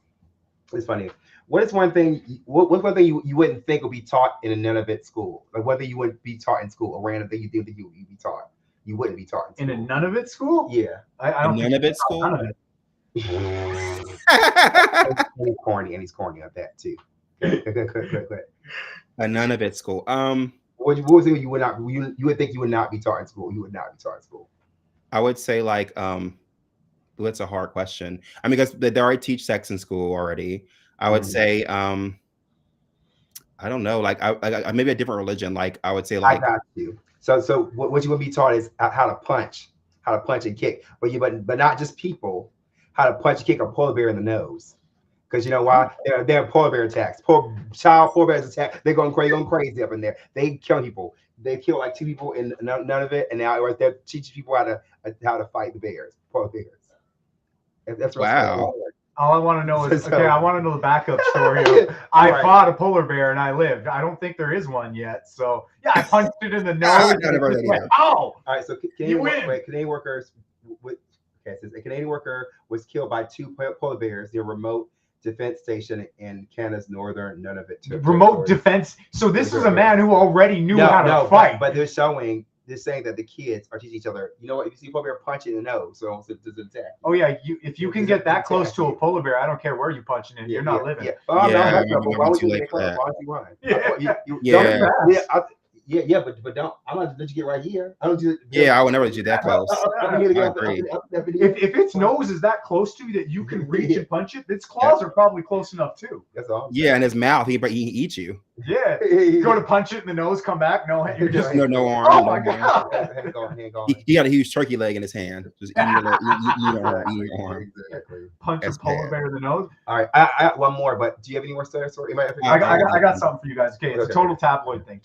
It's funny. What's one thing you wouldn't think would be taught in a Nunavut school? Like whether you wouldn't be taught in school, a random thing you think that you'd be taught. You wouldn't be taught in school. In a Nunavut school? Yeah. I don't think Nunavut school. Nunavut. He's corny, and he's corny on that too. Good. A Nunavut school. What was it you would not you would think you would not be taught in school? You would not be taught in school. I would say like that's a hard question. I mean, because they already teach sex in school already. I would say I don't know, like I maybe a different religion. Like I would say like I got you. So what you would be taught is how to punch and kick, but not just people. How to punch and kick a polar bear in the nose. Because you know why? They're polar bear attacks. Polar bears attack. They're going crazy up in there. They kill people. They killed like 2 people in Nunavut, and now they're teaching people how to fight the bears, polar bears. That's wow. All I want to know is I want to know the backup story. I fought a polar bear and I lived. I don't think there is one yet. So yeah, I punched it in the nose. All right. So Canadian workers. It says a Canadian worker was killed by 2 polar bears near a remote defense station in Canada's northern Nunavut. Remote defense. So this is a man who already knew how to fight. But they're saying that the kids are teaching each other. You know what? If you see a polar bear, punch it in the nose, so does it attack? Oh yeah, if you can get that close to a polar bear, I don't care where you punching it. You're not living. Yeah. Why would you run? Yeah, but don't. I'm not let you get right here. I don't do. Yeah, I would never let you that close. I agree. If its nose is that close to you that you can reach and punch it, its claws are probably close enough too. That's all. Yeah, and his mouth, he eat you. Yeah, you go to punch it in the nose, come back, you're just no arm. Oh my god! He got a huge turkey leg in his hand. Just eating your arm. Exactly. Punch a polar bear in the nose. All right, I got one more, but do you have any more stories? I got something for you guys. Okay, it's a total tabloid thing.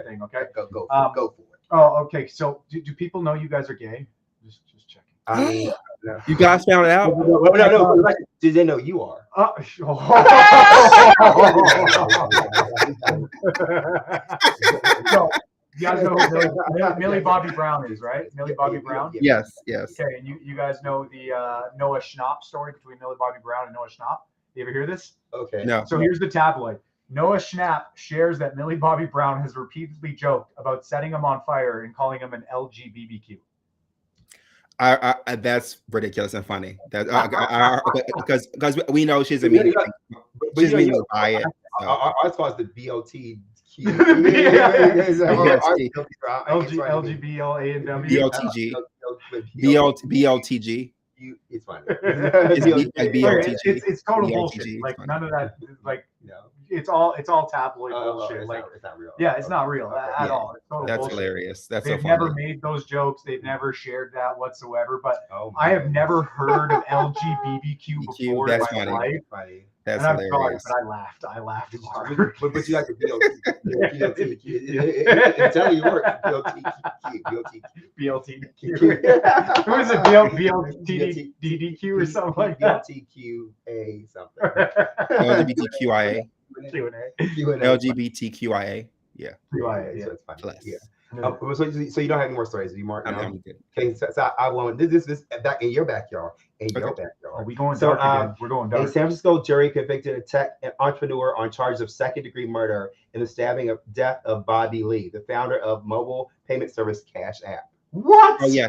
Thing. Okay, go for it. Oh, okay. So do people know you guys are gay? Just checking. No. You guys found it out? No. Did they know you are? So, you guys know who Millie Bobby Brown is, right? Millie Bobby Brown? Yes. Okay, and you guys know the Noah Schnapp story between Millie Bobby Brown and Noah Schnapp? You ever hear this? Okay. No. So here's the tabloid. Noah Schnapp shares that Millie Bobby Brown has repeatedly joked about setting him on fire and calling him an LGBTQ. That's ridiculous and funny. Because we know she's a mean. She's mean by it. Ours calls the BOT. LGBLANW. BLTG. It's funny. It's total bullshit. Like none of that. Like it's all tabloid bullshit. It's not real. Yeah, it's not real at all. It's total That's bullshit. hilarious. They've so never made those jokes. They've never shared that whatsoever. But I have never heard of LGBTQ before in my life. Funny. That's and I'm hilarious. sorry, but I laughed hard. But you like the BLT. It's how you work. BLTQ. Who is it? BLTDQ or something like that? BLTQA something. LGBTQIA. Q&A. LGBTQIA. Yeah. QIA. So it's funny. Plus. Yeah. So you don't have any more stories, do you, Mark? I'm good. Okay, so I want this back in your backyard. Are we going dark again? We're going dark. A San Francisco jury convicted a tech entrepreneur on charges of second-degree murder in the stabbing of death of Bobby Lee, the founder of mobile payment service Cash App. What? Oh yeah.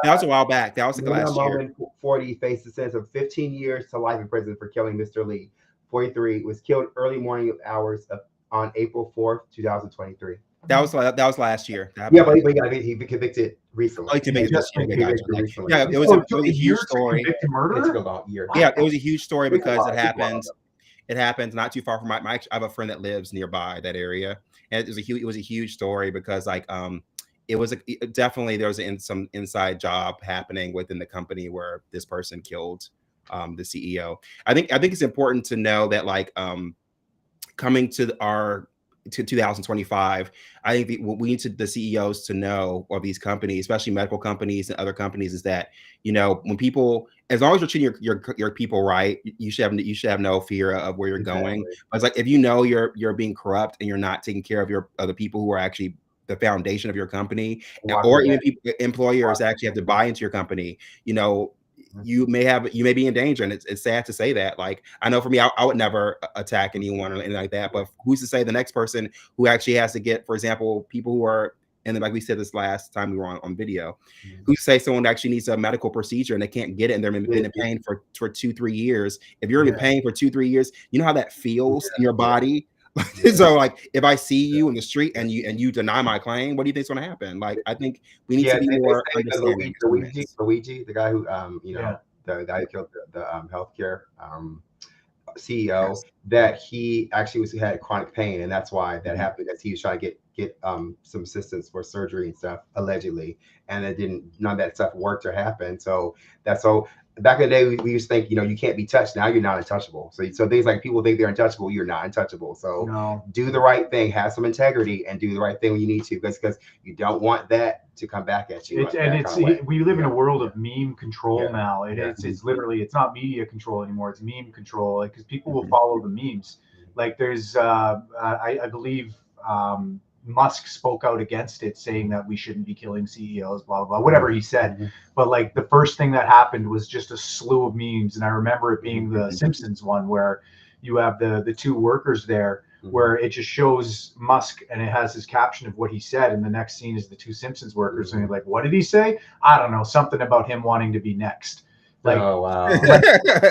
That was a while back. That was like last year. 40 faced a sentence of 15 years to life in prison for killing Mr. Lee. 43 was killed early morning hours on April 4th, 2023. That was last year. Yeah, but he convicted recently. Oh, he convicted this year. Recently. Yeah, it was a huge story. Murder? It took about a year. Yeah, it was a huge story because it happened not too far from I have a friend that lives nearby that area, and it was a huge story because it was definitely there was some inside job happening within the company where this person killed the CEO. I think it's important to know that coming to our to 2025, I think what we need the CEOs to know of these companies, especially medical companies and other companies, is that, you know, when people, as long as you're treating your people right, you should have no fear of where you're going. But it's like, if you know you're being corrupt and you're not taking care of your other people who are actually the foundation of your company, or even employers actually have to buy into your company, you know, you may be in danger. And it's sad to say that. Like, I know for me, I would never attack anyone or anything like that, but who's to say the next person who actually has to get, for example, people who are, and then, like we said this last time we were on video, who say someone actually needs a medical procedure and they can't get it, and they've been in pain for 2-3 years. If you're in pain for 2-3 years, you know how that feels in your body. So, like, if I see you in the street and you deny my claim, what do you think's going to happen? Like, I think we need to be more understanding. Luigi, the guy who the guy who killed the healthcare CEO, that he actually had chronic pain, and that's why that happened, because he was trying to get some assistance for surgery and stuff, allegedly, and none of that stuff worked or happened. So back in the day, we used to think, you know, you can't be touched. Now you're not untouchable. So things like, people think they're untouchable, you're not untouchable. So do the right thing, have some integrity, and do the right thing when you need to, because you don't want that to come back at you. We live in a world of meme control now. It's literally, it's not media control anymore. It's meme control, because people will follow the memes. Like, there's I believe Musk spoke out against it, saying that we shouldn't be killing CEOs, blah, blah, blah, whatever he said. But like, the first thing that happened was just a slew of memes. And I remember it being the Simpsons one, where you have the two workers there, where it just shows Musk and it has his caption of what he said. And the next scene is the two Simpsons workers. And you're like, what did he say? I don't know. Something about him wanting to be next. Like, oh wow,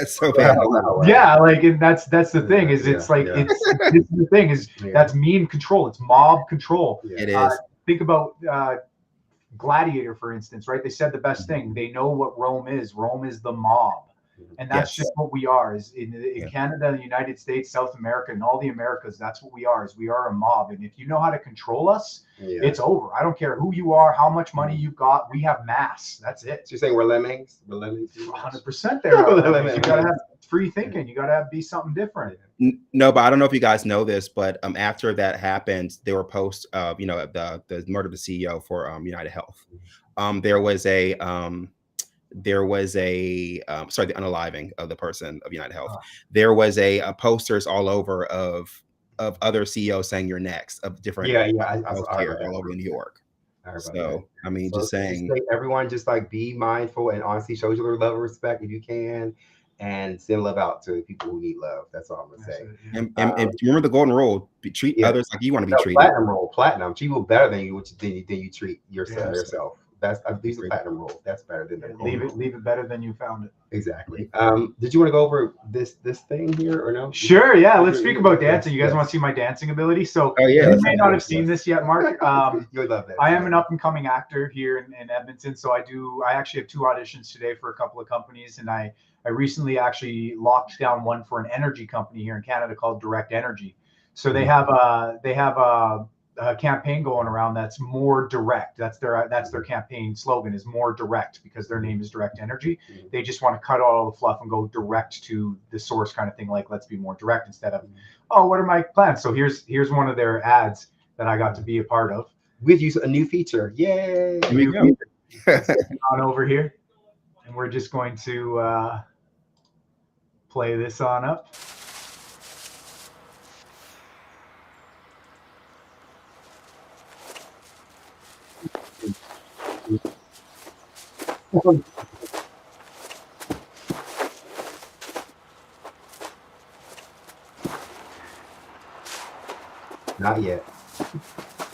so bad. Yeah, like, and that's the thing, is it's like, it's the thing is, that's meme control, it's mob control. It is. Think about Gladiator, for instance, right? They said the best thing. They know what Rome is. Rome is the mob. And that's just what we are. Is in Canada, the United States, South America, and all the Americas, that's what we are. Is we are a mob. And if you know how to control us, it's over. I don't care who you are, how much money you've got. We have mass. That's it. So you're saying we're lemmings? We're lemmings. 100% there. You gotta have free thinking. You gotta be something different. No, but I don't know if you guys know this, but after that happened, there were posts of, you know, the murder of the CEO for United Health. There was a the unaliving of the person of United Health. There was a posters all over of other CEOs saying you're next, of different healthcare all over New York. So I mean, just saying, everyone just like be mindful and honestly show your love and respect if you can, and send love out to people who need love. That's all I'm gonna say. And remember the golden rule: treat others like you want to be treated. Platinum. Treat people better than you treat yourself. These are platinum rules. That's better than that. Leave it better than you found it. Exactly. Did you want to go over this thing here or no? Sure. Yeah. Let's speak about dancing. You guys want to see my dancing ability? So you may not have seen this yet, Mark. You would love that. I am an up and coming actor here in Edmonton. So I actually have 2 auditions today for a couple of companies, and I recently actually locked down one for an energy company here in Canada called Direct Energy. So they have a campaign going around that's more direct. That's their campaign slogan, is more direct, because their name is Direct Energy. They just want to cut all the fluff and go direct to the source, kind of thing. Like, let's be more direct instead of, oh, what are my plans? So here's one of their ads that I got to be a part of. We've used a new feature. Yay! Here we go. On over here, and we're just going to play this on up. Not yet.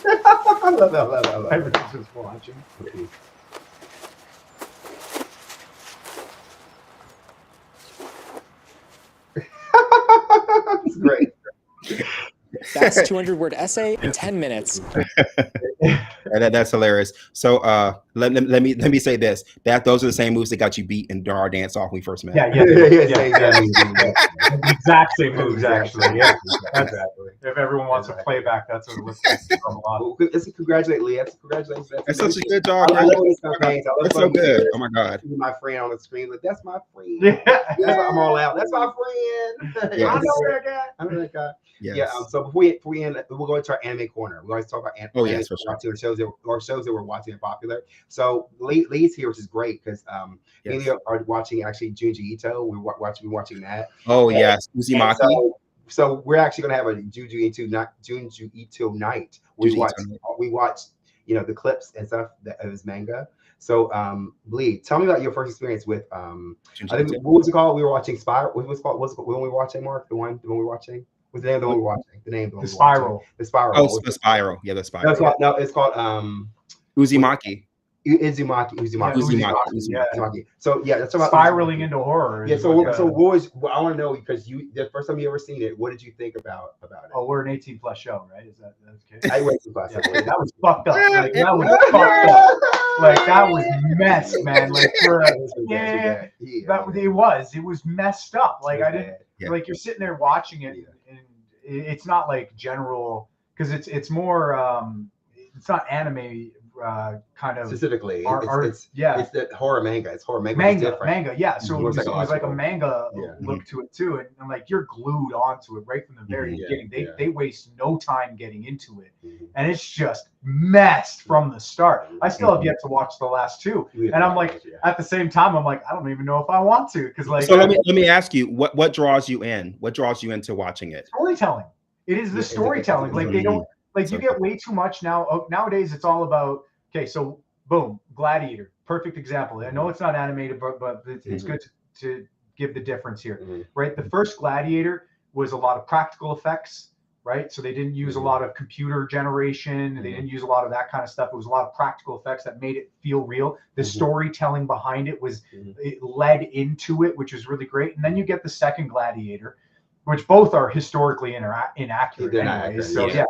I love that. Everyone's just watching. Okay. It's great. That's a 200-word essay in 10 minutes. That's hilarious. So let me say this: that those are the same moves that got you beat in our dance off when we first met. Yeah. Exact same moves, actually. Yeah, exactly. If everyone wants a playback, that's what it looks like from a lot. Well, let's congratulate Lee. Congratulations. That's such a good job. I love these campaigns. I love That's so good. Oh my God. My friend on the screen, like that's my friend. Yeah. I'm all out. That's my friend. Yes. I know that guy. I know that guy. Yes. Yeah. So before we end, we'll go into our anime corner. We always talk about anime. Oh yes, for sure. Shows that we're watching and popular. So Lee's here, which is great because me and Leo are watching actually Junji Ito. We're watching that. Oh yes, Uzumaki. So we're actually gonna have a Junji Ito night. We watch the clips and stuff of his manga. So Lee, tell me about your first experience with I think what was it called? We were watching Spiral. What was it called? What we were watching, Mark? The one we were watching? What's the name of the one we were watching? The name of the one The Spiral. The Spiral. Oh, the Spiral. Yeah, the Spiral. No, it's called Uzumaki. Uzumaki. So yeah, that's about spiraling into horror. Yeah. So what was? I want to know because the first time you ever seen it, what did you think about it? Oh, we're an 18+ show, right? Is that okay? I went to class. Yeah, that was fucked up. Like that was fucked up. Like that was mess, man. Like for it was messed up. Like I didn't like you're sitting there watching it, and it's not like general because it's more it's not anime. Kind of specifically it's the horror manga. It's horror manga. Yeah. So it was like a manga look to it too, and I'm like, you're glued onto it right from the very beginning. They waste no time getting into it, and it's just messed from the start. I still have yet to watch the last two, and I'm like, at the same time, I'm like, I don't even know if I want to because like. So let me ask you, what draws you in? What draws you into watching it? Storytelling. It is the storytelling. Like they don't. Like you get way too much now. Nowadays, it's all about so boom, Gladiator, perfect example. I know it's not animated, but it's good to give the difference here, right? The first Gladiator was a lot of practical effects, right? So they didn't use a lot of computer generation. They didn't use a lot of that kind of stuff. It was a lot of practical effects that made it feel real. The storytelling behind it it led into it, which was really great. And then you get the second Gladiator, which both are historically inaccurate. Anyways. So yeah.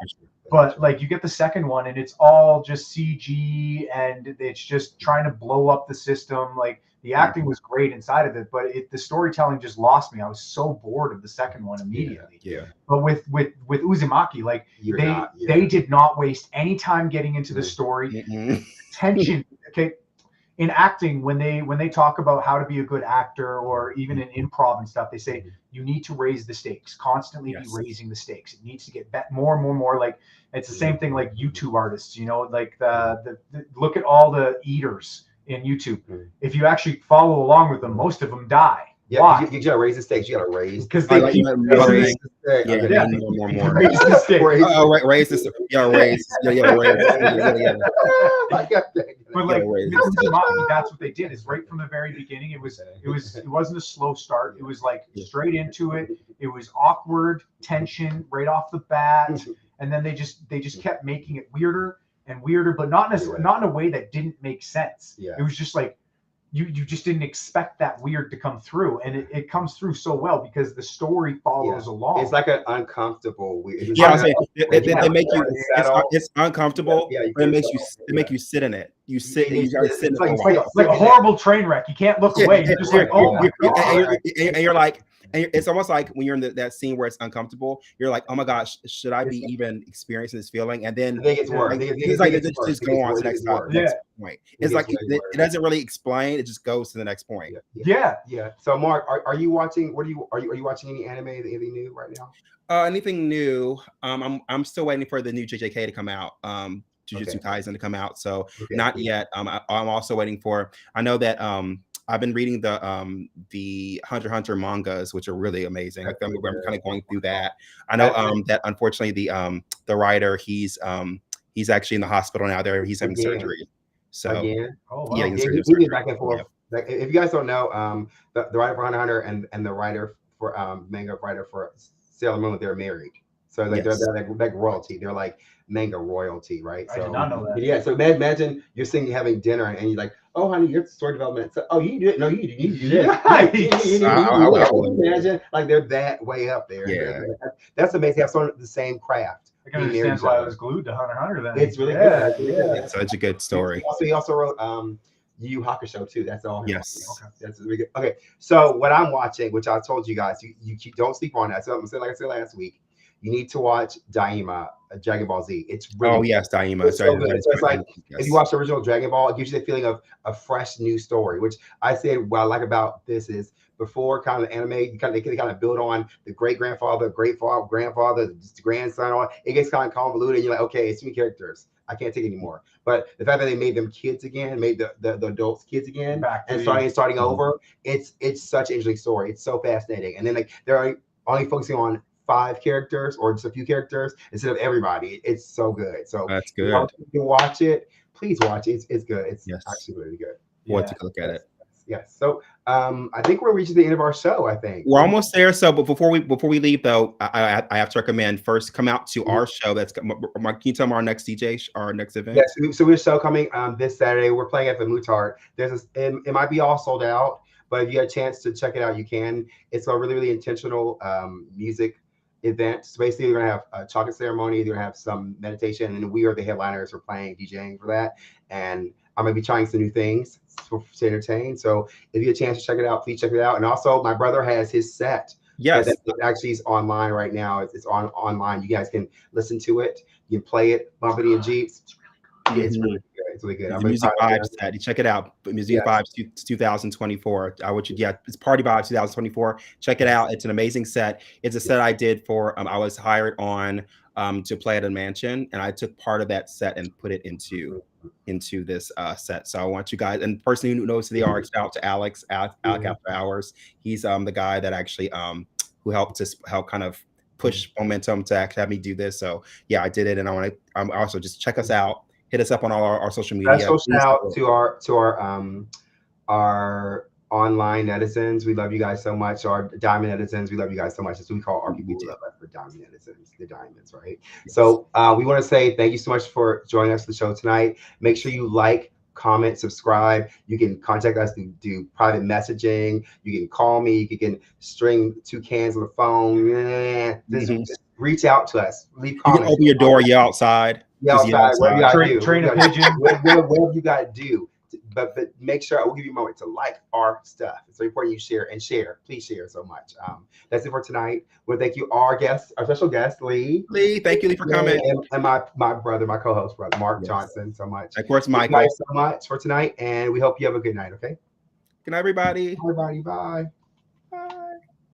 But like you get the second one and it's all just CG and it's just trying to blow up the system. Like the acting was great inside of it, but the storytelling just lost me. I was so bored of the second one immediately. Yeah. But with Uzumaki, like they did not waste any time getting into the story. Tension. Okay. In acting, when they talk about how to be a good actor or even in improv and stuff, they say you need to raise the stakes, constantly be raising the stakes. It needs to get more and more and more. Like it's the same thing like YouTube artists, like the look at all the eaters in YouTube. If you actually follow along with them, most of them die. Yeah, why? You gotta raise the stakes. You gotta raise because they keep more. Raise the stakes. Raise this. Raise. But like that's what they did. Is right from the very beginning. It wasn't a slow start. It was like straight into it. It was awkward tension right off the bat, and then they just kept making it weirder and weirder, but not in a way that didn't make sense. It was just like. You just didn't expect that weird to come through, and it comes through so well because the story follows along. It's like an uncomfortable weird. They make you. It's uncomfortable. But it makes you sit in it. You sit. You gotta sit. It's like a horrible train wreck. You can't look away. You're just like, oh my god. And you're like. And it's almost like when you're in that scene where it's uncomfortable, you're like, oh my gosh, should I be even experiencing this feeling? And then it's worse. It's like just go on to the next point. It's like it doesn't really explain, it just goes to the next point. Yeah. So Mark, are you watching are you watching any anime, anything new right now? Anything new? I'm still waiting for the new JJK to come out. Jujutsu Kaisen to come out. So not yet. I'm also waiting for I know that I've been reading the Hunter x Hunter mangas, which are really amazing. Like I'm kind of going through that. I know that unfortunately the writer he's actually in the hospital now. He's having surgery. So he's back and forth. Like, if you guys don't know, the writer for Hunter x Hunter and the writer for manga writer for Sailor Moon, they're married. So like they're like royalty. They're like manga royalty, right? I did not know that. Yeah. So imagine you're sitting having dinner and you're like, oh honey, your story development. So, oh, you do it. No, you need to do this. Imagine like they're that way up there. Yeah. That's amazing. Have sort of the same craft. I can understand why I was glued to Hunter x Hunter then. It's really good. It's such a good story. He also wrote Yu Yu Hakusho too. That's all. Yes. Okay. That's really good. Okay. So what I'm watching, which I told you guys, you don't sleep on that. So like I said last week, you need to watch Daima, Dragon Ball Z. It's really Oh yes, Daima. it's so good. So it's like yes. if you watch the original Dragon Ball, it gives you the feeling of a fresh new story. Which I said what I like about this is before kind of anime, they kind of build on the great grandfather, grandfather, grandson. All it gets kind of convoluted. And you're like, okay, it's new characters. I can't take it anymore. But the fact that they made them kids again, made the adults kids again, and starting over, it's such an interesting story. It's so fascinating. And then like they're only focusing on 5 characters or just a few characters instead of everybody. It's so good. So that's good. If you can watch it, please watch it. It's good. It's actually really good. Want to look at it. Yes. So I think we're reaching the end of our show. I think we're almost there. So, but before we leave, though, I have to recommend first come out to our show. That's can you tell me our next our next event? Yes. So we have a show coming this Saturday. We're playing at the Mutart. It might be all sold out, but if you get a chance to check it out, you can. It's a really, really intentional music event. So basically, we're gonna have a chocolate ceremony. They're gonna have some meditation, and we are the headliners. We're playing, DJing for that, and I'm gonna be trying some new things to entertain. So if you get a chance to check it out, please check it out. And also, my brother has his set. Yes, that actually is online right now. It's online. You guys can listen to it. You can play it, bump it in your Jeeps. It's really good. It's really good. The Music Vibes set. You check it out. Music Vibes 2024. It's Party Vibes 2024. Check it out. It's an amazing set. It's a set I did for. I was hired on to play at a mansion, and I took part of that set and put it into this set. So I want you guys, and the person who knows who they are, shout out to Alex After Hours. He's the guy that actually who helped kind of push momentum to actually have me do this. So yeah, I did it, and I'm also just check us out. Hit us up on all our social media. Special shout out to our online netizens. We love you guys so much. Our diamond netizens, we love you guys so much. That's what we call our people who love us, for diamond netizens, the diamonds, right? Yes. So we want to say thank you so much for joining us for the show tonight. Make sure you like, comment, subscribe. You can contact us to do private messaging. You can call me. You can string 2 cans on the phone. Just reach out to us. Leave comments. You can open your door. You're outside. Train a pigeon. Whatever you got to do. But make sure, I will give you a moment to like our stuff. It's so important you share. Please share so much. That's it for tonight. Well, thank you, our special guest, Lee. Thank you, Lee, for coming. And my brother, my co-host, brother, Mark Johnson, so much. Of course, Michael. Thank you guys so much for tonight, and we hope you have a good night, okay? Good night, everybody. Everybody, bye.